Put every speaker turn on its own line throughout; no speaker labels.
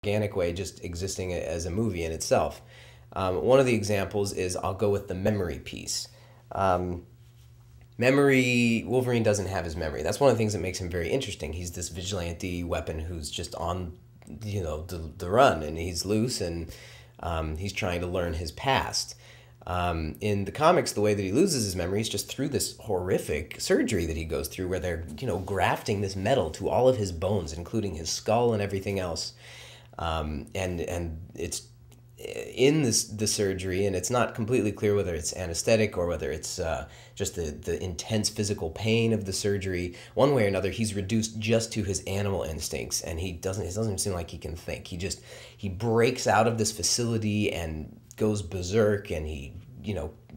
organic way, just existing as a movie in itself. One of the examples is, I'll go with the memory piece. Memory, Wolverine doesn't have his memory. That's one of the things that makes him very interesting. He's this vigilante weapon who's just on, the run, and he's loose, and he's trying to learn his past. In the comics, the way that he loses his memory is just through this horrific surgery that he goes through, where they're, grafting this metal to all of his bones, including his skull and everything else. And it's in the surgery, and it's not completely clear whether it's anesthetic or whether it's just the intense physical pain of the surgery. One way or another, he's reduced just to his animal instincts, and it doesn't seem like he can think. He breaks out of this facility and goes berserk, and he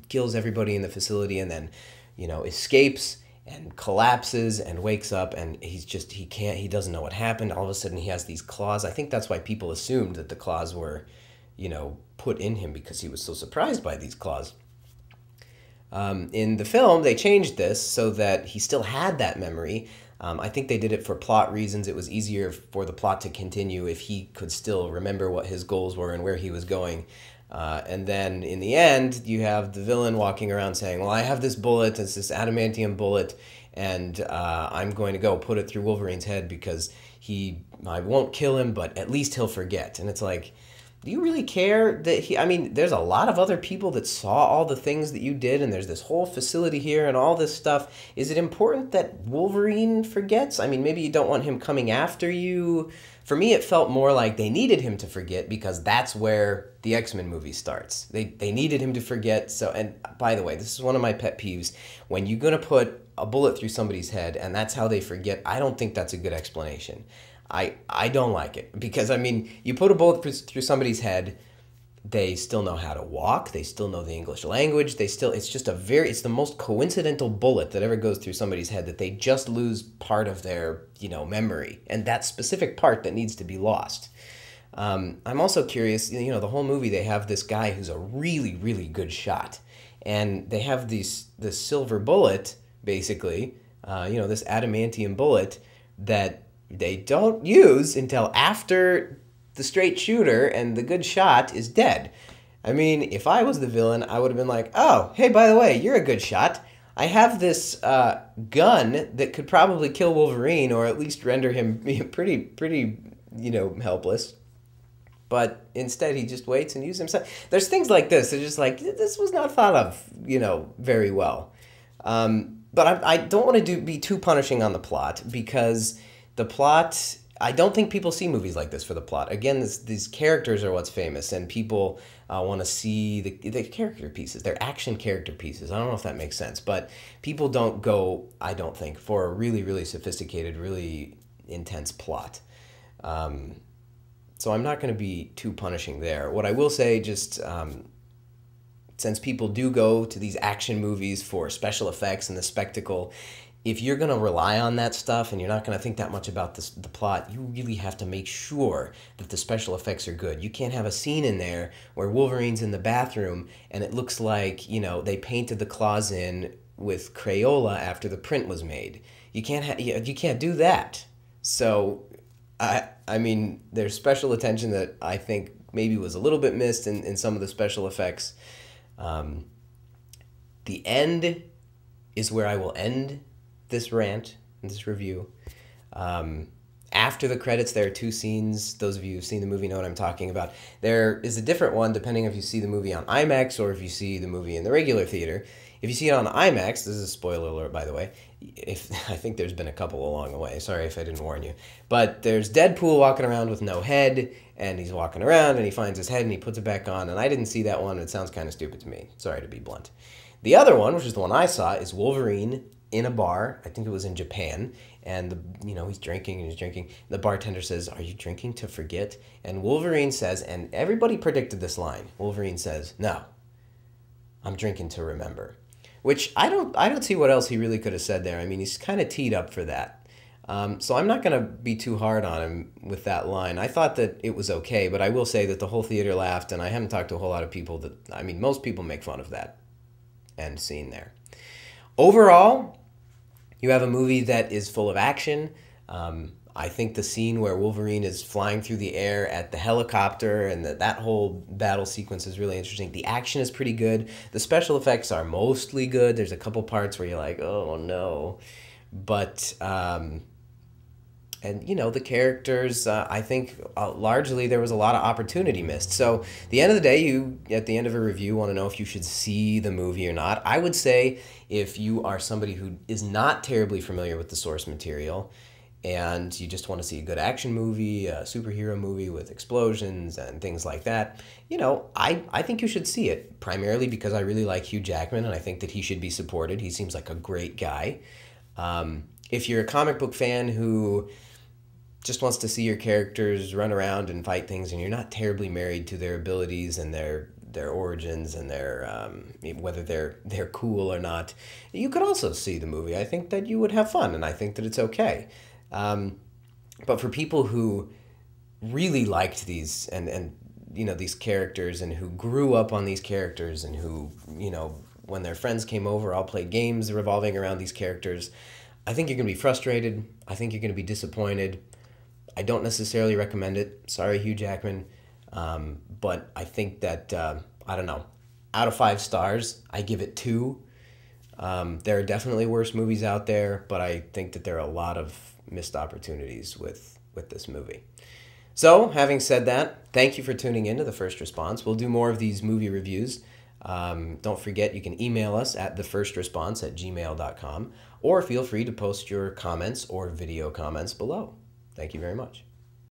kills everybody in the facility, and then escapes and collapses and wakes up, and he doesn't know what happened. All of a sudden he has these claws. I think that's why people assumed that the claws were put in him, because he was so surprised by these claws. In the film, they changed this so that he still had that memory. I think they did it for plot reasons. It was easier for the plot to continue if he could still remember what his goals were and where he was going. And then in the end, you have the villain walking around saying, well, I have this bullet, it's this adamantium bullet, and I'm going to go put it through Wolverine's head because I won't kill him, but at least he'll forget. And it's like, do you really care that there's a lot of other people that saw all the things that you did, and there's this whole facility here and all this stuff. Is it important that Wolverine forgets? Maybe you don't want him coming after you. For me, it felt more like they needed him to forget, because that's where the X-Men movie starts. They needed him to forget. So, and by the way, this is one of my pet peeves. When you're going to put a bullet through somebody's head and that's how they forget, I don't think that's a good explanation. I don't like it, because you put a bullet through somebody's head, they still know how to walk, they still know the English language, it's the most coincidental bullet that ever goes through somebody's head, that they just lose part of their memory, and that specific part that needs to be lost. I'm also curious, the whole movie they have this guy who's a really, really good shot, and they have this silver bullet, basically, this adamantium bullet that they don't use until after the straight shooter and the good shot is dead. If I was the villain, I would have been like, oh, hey, by the way, you're a good shot. I have this gun that could probably kill Wolverine, or at least render him pretty helpless. But instead, he just waits and uses himself. There's things like this. They're just like, this was not thought of, very well. But I don't want to be too punishing on the plot, because the plot, I don't think people see movies like this for the plot. Again, these characters are what's famous, and people want to see the character pieces. They're action character pieces. I don't know if that makes sense, but people don't go, I don't think, for a really, really sophisticated, really intense plot. So I'm not going to be too punishing there. What I will say, just since people do go to these action movies for special effects and the spectacle, if you're going to rely on that stuff and you're not going to think that much about the plot, you really have to make sure that the special effects are good. You can't have a scene in there where Wolverine's in the bathroom and it looks like, they painted the claws in with Crayola after the print was made. You can't do that. So, there's special attention that I think maybe was a little bit missed in some of the special effects. The end is where I will end this rant, this review. After the credits, there are two scenes. Those of you who've seen the movie know what I'm talking about. There is a different one depending if you see the movie on IMAX or if you see the movie in the regular theater. If you see it on IMAX, this is a spoiler alert, by the way. I think there's been a couple along the way. Sorry if I didn't warn you. But there's Deadpool walking around with no head, and he's walking around, and he finds his head, and he puts it back on. And I didn't see that one, and it sounds kind of stupid to me. Sorry to be blunt. The other one, which is the one I saw, is Wolverine in a bar. I think it was in Japan, and he's drinking and he's drinking. The bartender says, "Are you drinking to forget?" And Wolverine says, and everybody predicted this line. Wolverine says, "No, I'm drinking to remember," which I don't see what else he really could have said there. He's kind of teed up for that. So I'm not going to be too hard on him with that line. I thought that it was okay, but I will say that the whole theater laughed, and I haven't talked to a whole lot of people that, most people make fun of that end scene there. Overall, you have a movie that is full of action. I think the scene where Wolverine is flying through the air at the helicopter and that whole battle sequence is really interesting. The action is pretty good. The special effects are mostly good. There's a couple parts where you're like, oh no. But, and the characters, I think largely there was a lot of opportunity missed. So the end of the day, you at the end of a review want to know if you should see the movie or not. I would say if you are somebody who is not terribly familiar with the source material and you just want to see a good action movie, a superhero movie with explosions and things like that, I think you should see it, primarily because I really like Hugh Jackman and I think that he should be supported. He seems like a great guy. If you're a comic book fan who just wants to see your characters run around and fight things and you're not terribly married to their abilities and their origins and their whether they're cool or not, you could also see the movie. I think that you would have fun and I think that it's okay. But for people who really liked these and these characters and who grew up on these characters and who when their friends came over all played games revolving around these characters, I think you're going to be frustrated. I think you're going to be disappointed. I don't necessarily recommend it. Sorry, Hugh Jackman. But I think that, I don't know, out of 5 stars, I give it 2. There are definitely worse movies out there, but I think that there are a lot of missed opportunities with this movie. So, having said that, thank you for tuning in to The First Response. We'll do more of these movie reviews. Don't forget, you can email us at thefirstresponse@gmail.com, or feel free to post your comments or video comments below. Thank you very much.